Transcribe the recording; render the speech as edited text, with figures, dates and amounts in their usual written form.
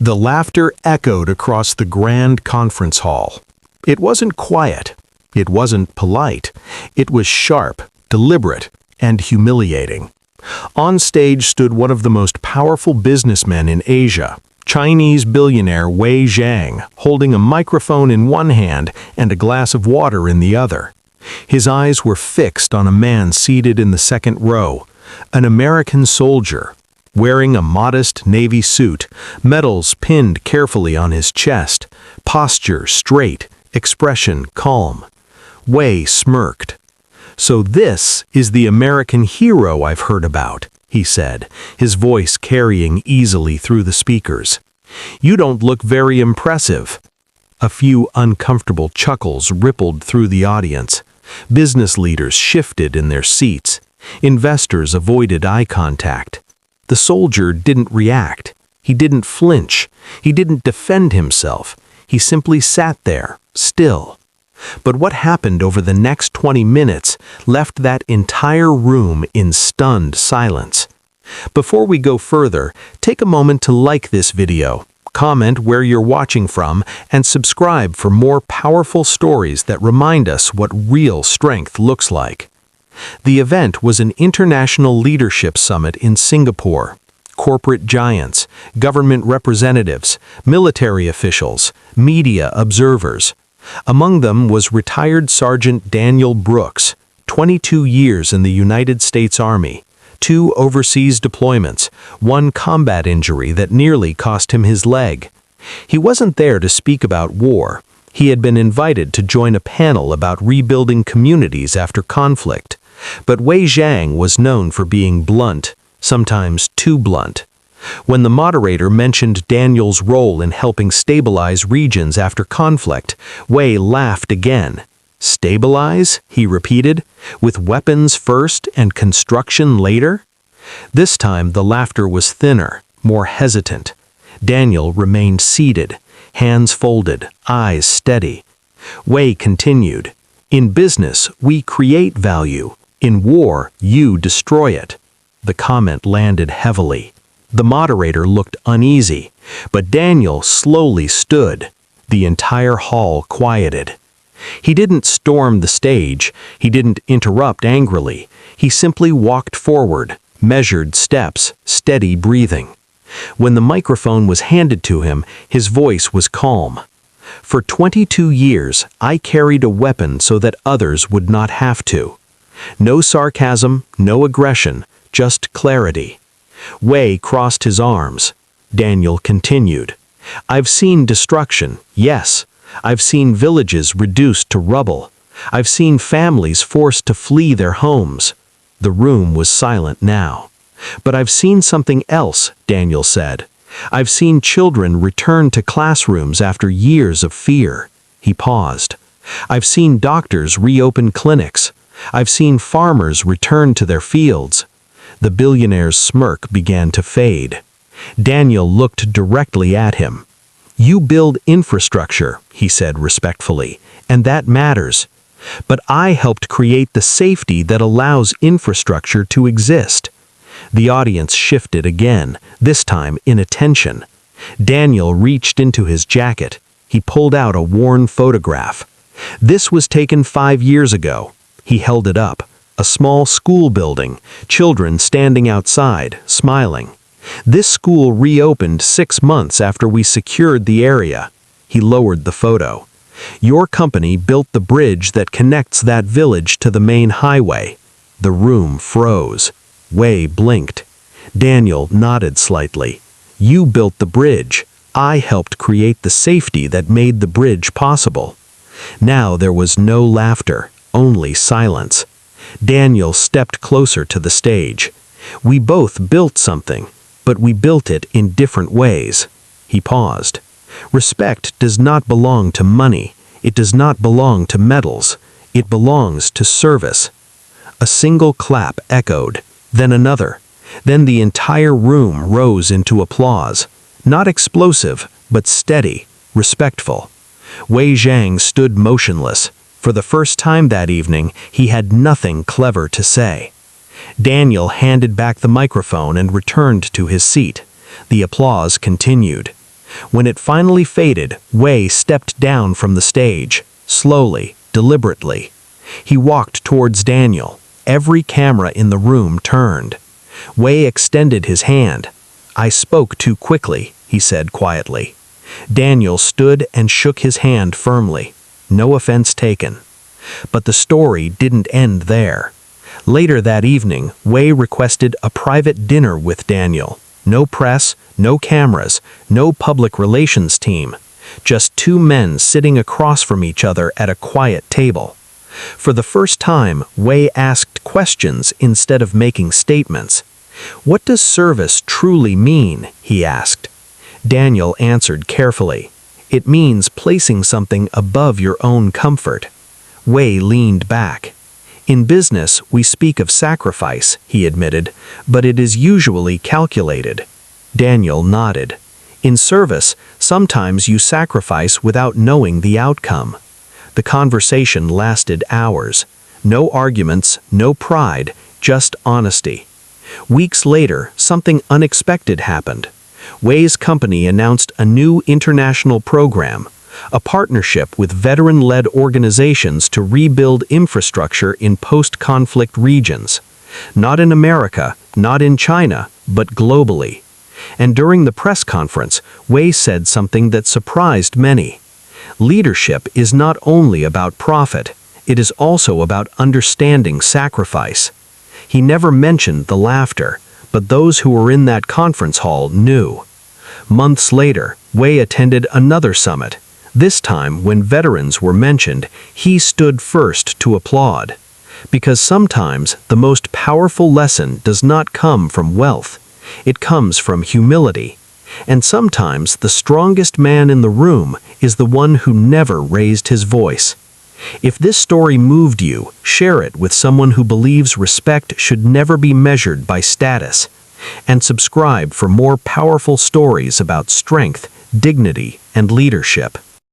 The laughter echoed across the grand conference hall. It wasn't quiet. It wasn't polite. It was sharp, deliberate, and humiliating. On stage stood one of the most powerful businessmen in Asia, Chinese billionaire Wei Zhang, holding a microphone in one hand and a glass of water in the other. His eyes were fixed on a man seated in the second row, an American soldier, wearing a modest navy suit, medals pinned carefully on his chest, posture straight, expression calm. Wei smirked. "So this is the American hero I've heard about," he said, his voice carrying easily through the speakers. "You don't look very impressive." A few uncomfortable chuckles rippled through the audience. Business leaders shifted in their seats. Investors avoided eye contact. The soldier didn't react. He didn't flinch. He didn't defend himself. He simply sat there, still. But what happened over the next 20 minutes left that entire room in stunned silence. Before we go further, take a moment to like this video, comment where you're watching from, and subscribe for more powerful stories that remind us what real strength looks like. The event was an international leadership summit in Singapore. Corporate giants, government representatives, military officials, media observers. Among them was retired Sergeant Daniel Brooks, 22 years in the United States Army, 2 overseas deployments, 1 combat injury that nearly cost him his leg. He wasn't there to speak about war. He had been invited to join a panel about rebuilding communities after conflict. But Wei Zhang was known for being blunt, sometimes too blunt. When the moderator mentioned Daniel's role in helping stabilize regions after conflict, Wei laughed again. "Stabilize?" he repeated, "with weapons first and construction later?" This time the laughter was thinner, more hesitant. Daniel remained seated, hands folded, eyes steady. Wei continued, "In business, we create value. In war, you destroy it." The comment landed heavily. The moderator looked uneasy, but Daniel slowly stood. The entire hall quieted. He didn't storm the stage. He didn't interrupt angrily. He simply walked forward, measured steps, steady breathing. When the microphone was handed to him, his voice was calm. "For 22 years, I carried a weapon so that others would not have to." No sarcasm, no aggression, just clarity. Wei crossed his arms. Daniel continued, "I've seen destruction, yes. I've seen villages reduced to rubble. I've seen families forced to flee their homes." The room was silent now. "But I've seen something else," Daniel said. "I've seen children return to classrooms after years of fear." He paused. "I've seen doctors reopen clinics. I've seen farmers return to their fields." The billionaire's smirk began to fade. Daniel looked directly at him. "You build infrastructure," he said respectfully, "and that matters. But I helped create the safety that allows infrastructure to exist." The audience shifted again, this time in attention. Daniel reached into his jacket. He pulled out a worn photograph. This was taken 5 years ago. He held it up. A small school building, children standing outside, smiling. "This school reopened 6 months after we secured the area." He lowered the photo. "Your company built the bridge that connects that village to the main highway." The room froze. Wei blinked. Daniel nodded slightly. "You built the bridge. I helped create the safety that made the bridge possible." Now there was no laughter, only silence. Daniel stepped closer to the stage. "We both built something, but we built it in different ways." He paused. "Respect does not belong to money. It does not belong to medals. It belongs to service." A single clap echoed, then another. Then the entire room rose into applause. Not explosive, but steady, respectful. Wei Zhang stood motionless. For the first time that evening, he had nothing clever to say. Daniel handed back the microphone and returned to his seat. The applause continued. When it finally faded, Wei stepped down from the stage, slowly, deliberately. He walked towards Daniel. Every camera in the room turned. Wei extended his hand. "I spoke too quickly," he said quietly. Daniel stood and shook his hand firmly. No offense taken. But the story didn't end there. Later that evening, Wei requested a private dinner with Daniel. No press, no cameras, no public relations team. Just two men sitting across from each other at a quiet table. For the first time, Wei asked questions instead of making statements. "What does service truly mean?" he asked. Daniel answered carefully. "It means placing something above your own comfort." Wei leaned back. "In business, we speak of sacrifice," he admitted, "but it is usually calculated." Daniel nodded. "In service, sometimes you sacrifice without knowing the outcome." The conversation lasted hours. No arguments, no pride, just honesty. Weeks later, something unexpected happened. Wei's company announced a new international program, a partnership with veteran-led organizations to rebuild infrastructure in post-conflict regions. Not in America, not in China, but globally. And during the press conference, Wei said something that surprised many. Leadership is not only about profit, it is also about understanding sacrifice. He never mentioned the laughter, but those who were in that conference hall knew. Months later, Wei attended another summit. This time, when veterans were mentioned, he stood first to applaud. Because sometimes the most powerful lesson does not come from wealth. It comes from humility. And sometimes the strongest man in the room is the one who never raised his voice. If this story moved you, share it with someone who believes respect should never be measured by status. And subscribe for more powerful stories about strength, dignity, and leadership.